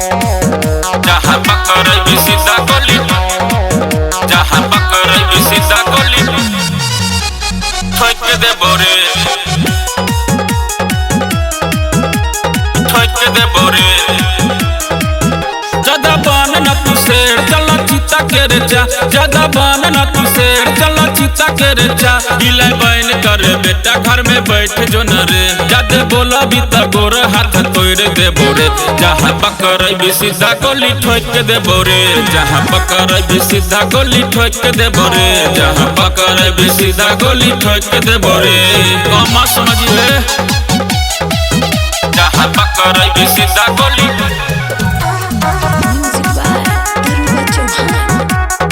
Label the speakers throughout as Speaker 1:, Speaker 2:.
Speaker 1: जहाँ पकड़बी सीधा गोली, जहाँ पकड़बी सीधा गोली ठोक देबो रे, ठोक देबो रे। ज्यादा बान न तू शेर चला चीता के रे जा, ज्यादा बान न तू शेर चला चीता के रे जा। गिला बैन कर बेटा घर में बैठ जो न रे, जादे बोला भी त गोर हाथ तोड़ देबो रे। जहाँ पकड़बी सीधा गोली ठोक देबो रे, जहाँ पकड़बी सीधा गोली ठोक देबो रे, जहाँ पकड़बी सीधा गोली ठोक देबो रे। कमा समझिए जहाँ पकड़बी सीधा गोली,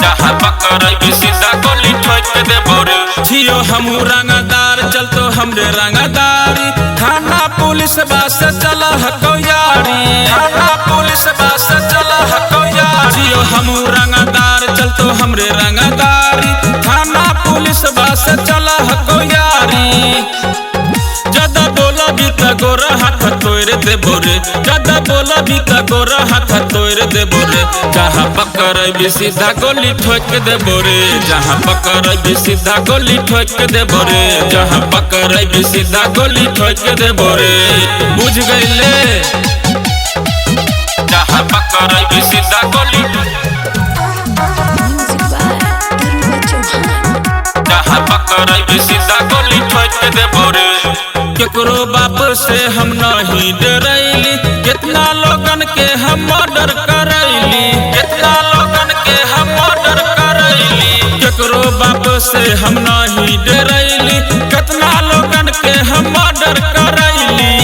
Speaker 1: जहाँ पकड़बी सीधा गोली ठोक देबो रे। छियो हमू रंगदार चलतो हमरे रंगदारी, थाना पुलिस बास चला हको यारी, थाना पुलिस बास चला हको यारी। छियो हमू रंगदार चलतो हमरे रंगदारी, थाना पुलिस बास चला हको यारी। ज्यादा बोला भी त गोरा हाथ तोड़ देबो रे, ज्यादा बोला भी त गोरा हाथ तोड़ देबो रे। जहाँ पकड़बी सीधा गोली ठोक देबो रे, जहाँ पकड़बी सीधा गोली ठोक देबो रे, जहाँ पकड़बी सीधा गोली ठोक देबो रे। बुझ गइले जहाँ पकड़बी सीधा गोली, जहाँ पकड़बी सीधा गोली ठोक देबो रे। केकरो बाप से हम नहीं डरैली, कितना लोगन के हम मर्डर करैली, कितना लोगन के हम मर्डर करैली। केकरो बाप से हम नहीं डरैली, कितना लोगन के हम मर्डर करैली।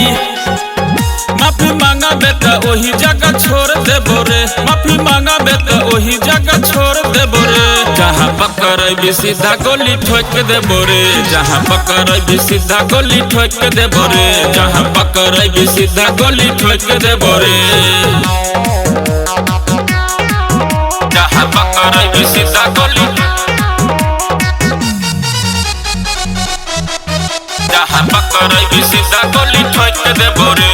Speaker 1: माफी मांगा बेटा वही जगह छोड़ देबो रे, माफी मांगा बेटा वही जगह छोड़ देबो रे। जहाँ पकड़बी सीधा गोली ठोक देबो रे, जहाँ पकड़बी सीधा गोली ठोक देबो रे, जहाँ पकड़बी सीधा गोली ठोक देबो रे। जहाँ पकड़बी सीधा गोली, जहाँ पकड़बी सीधा गोली ठोक देबो रे।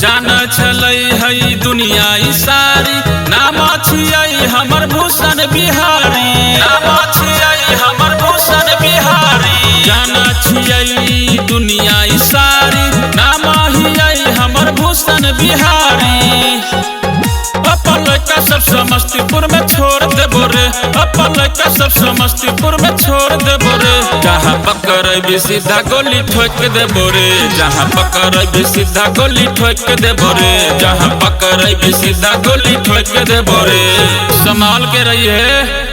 Speaker 1: जान छलै है दुनिया ई सारी, नाम छियै हमर भूषण बिहारी, नाम छियै हमर भूषण बिहारी। जान छियै दुनिया ई सारी, नाम हियै हमर भूषण बिहारी। अपन लड़का सब समस्तीपुर में छोड़ देबो रे, अपन लड़का सब समस्तीपुर में छोड़ देबो रे। जहाँ पकड़बी सीधा गोली ठोक देबो रे, जहाँ पकड़बी सीधा गोली ठोक देबो रे, जहाँ पकड़बी सीधा गोली ठोक देबो रे। संभाल के रहिए।